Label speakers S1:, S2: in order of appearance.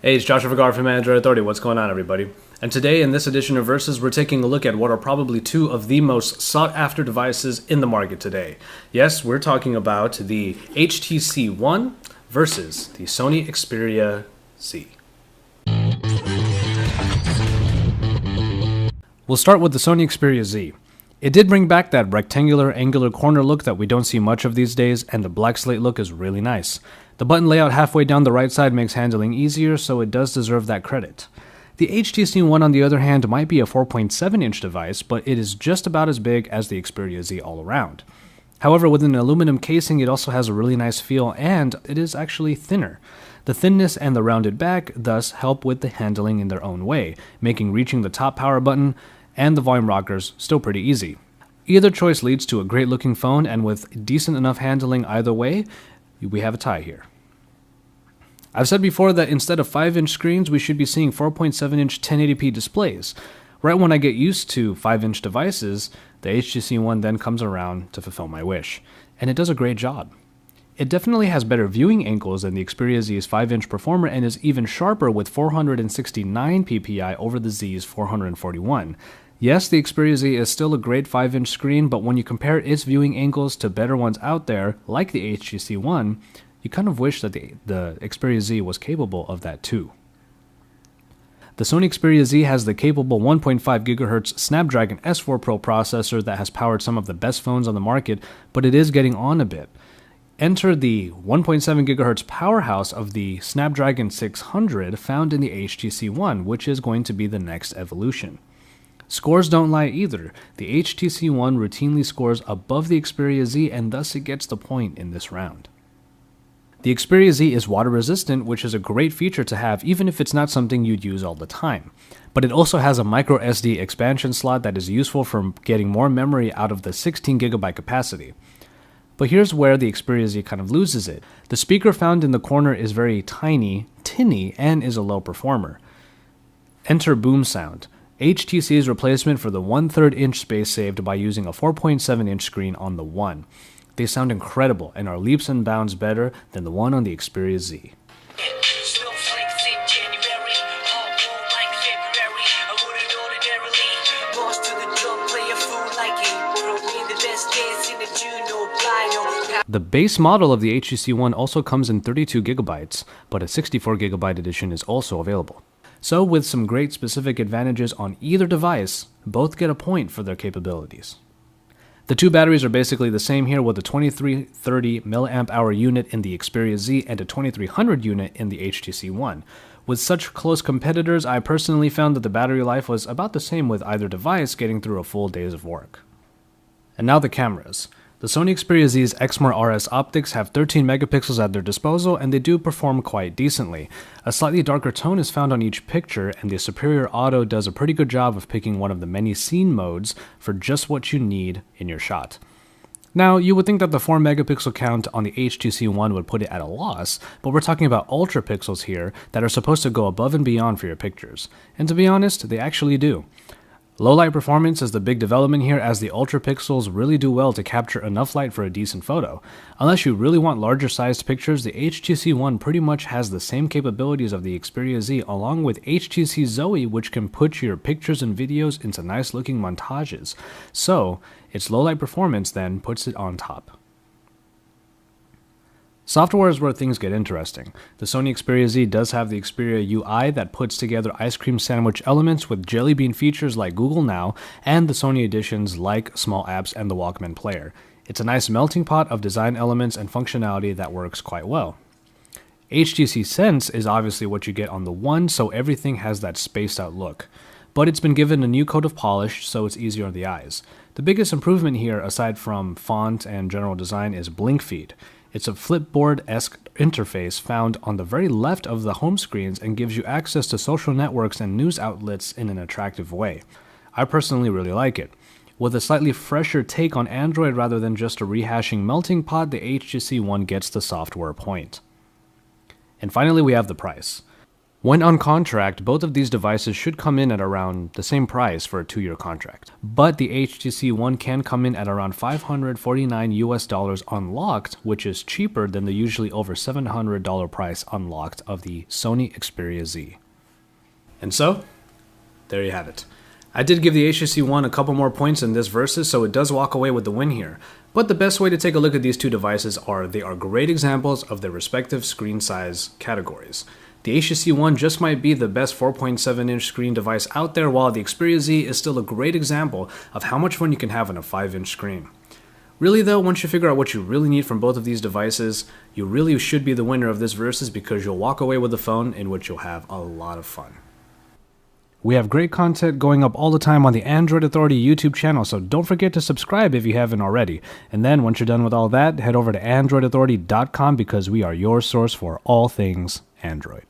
S1: Hey, it's Joshua Vergara from Android Authority. What's going on, everybody? And today, in this edition of Versus, we're taking a look at what are probably two of the most sought-after devices in the market today. Yes, we're talking about the HTC One versus the Sony Xperia Z. We'll start with the Sony Xperia Z. It did bring back that rectangular, angular corner look that we don't see much of these days, and the black slate look is really nice. The button layout halfway down the right side makes handling easier, so it does deserve that credit. The HTC One, on the other hand, might be a 4.7-inch device, but it is just about as big as the Xperia Z all around. However, with an aluminum casing, it also has a really nice feel, and it is actually thinner. The thinness and the rounded back thus help with the handling in their own way, making reaching the top power button and the volume rockers still pretty easy. Either choice leads to a great looking phone, and with decent enough handling either way, we have a tie here. I've said before that instead of 5-inch screens, we should be seeing 4.7-inch 1080p displays. Right when I get used to 5-inch devices, the HTC One then comes around to fulfill my wish, and it does a great job. It definitely has better viewing angles than the Xperia Z's 5-inch Performer and is even sharper with 469 ppi over the Z's 441. Yes, the Xperia Z is still a great 5-inch screen, but when you compare its viewing angles to better ones out there, like the HTC One, you kind of wish that the Xperia Z was capable of that too. The Sony Xperia Z has the capable 1.5 GHz Snapdragon S4 Pro processor that has powered some of the best phones on the market, but it is getting on a bit. Enter the 1.7 GHz powerhouse of the Snapdragon 600 found in the HTC One, which is going to be the next evolution. Scores don't lie either. The HTC One routinely scores above the Xperia Z, and thus it gets the point in this round. The Xperia Z is water resistant, which is a great feature to have even if it's not something you'd use all the time. But it also has a micro SD expansion slot that is useful for getting more memory out of the 16GB capacity. But here's where the Xperia Z kind of loses it. The speaker found in the corner is very tiny, tinny, and is a low performer. Enter boom sound. HTC's replacement for the 1/3 inch space saved by using a 4.7-inch screen on the One. They sound incredible and are leaps and bounds better than the one on the Xperia Z. The base model of the HTC One also comes in 32GB, but a 64GB edition is also available. So with some great specific advantages on either device, both get a point for their capabilities. The two batteries are basically the same here, with a 2330 mAh unit in the Xperia Z and a 2300 unit in the HTC One. With such close competitors, I personally found that the battery life was about the same with either device getting through a full days of work. And now the cameras. The Sony Xperia Z's Exmor RS optics have 13 megapixels at their disposal, and they do perform quite decently. A slightly darker tone is found on each picture, and the Superior Auto does a pretty good job of picking one of the many scene modes for just what you need in your shot. Now, you would think that the 4 megapixel count on the HTC One would put it at a loss, but we're talking about ultra pixels here that are supposed to go above and beyond for your pictures. And to be honest, they actually do. Low light performance is the big development here, as the ultra pixels really do well to capture enough light for a decent photo. Unless you really want larger sized pictures, the HTC One pretty much has the same capabilities of the Xperia Z, along with HTC Zoe, which can put your pictures and videos into nice looking montages. So its low light performance then puts it on top. Software is where things get interesting. The Sony Xperia Z does have the Xperia UI that puts together ice cream sandwich elements with Jelly Bean features like Google Now, and the Sony editions like Small Apps and the Walkman Player. It's a nice melting pot of design elements and functionality that works quite well. HTC Sense is obviously what you get on the One, so everything has that spaced out look. But it's been given a new coat of polish, so it's easier on the eyes. The biggest improvement here, aside from font and general design, is BlinkFeed. It's a Flipboard-esque interface found on the very left of the home screens and gives you access to social networks and news outlets in an attractive way. I personally really like it. With a slightly fresher take on Android rather than just a rehashing melting pot, the HTC One gets the software point. And finally, we have the price. When on contract, both of these devices should come in at around the same price for a 2-year contract. But the HTC One can come in at around $549 unlocked, which is cheaper than the usually over $700 price unlocked of the Sony Xperia Z. And so, there you have it. I did give the HTC One a couple more points in this versus, so it does walk away with the win here. But the best way to take a look at these two devices are they are great examples of their respective screen size categories. The HTC One just might be the best 4.7-inch screen device out there, while the Xperia Z is still a great example of how much fun you can have on a 5-inch screen. Really though, once you figure out what you really need from both of these devices, you really should be the winner of this versus because you'll walk away with a phone in which you'll have a lot of fun. We have great content going up all the time on the Android Authority YouTube channel, so don't forget to subscribe if you haven't already. And then once you're done with all that, head over to androidauthority.com because we are your source for all things Android.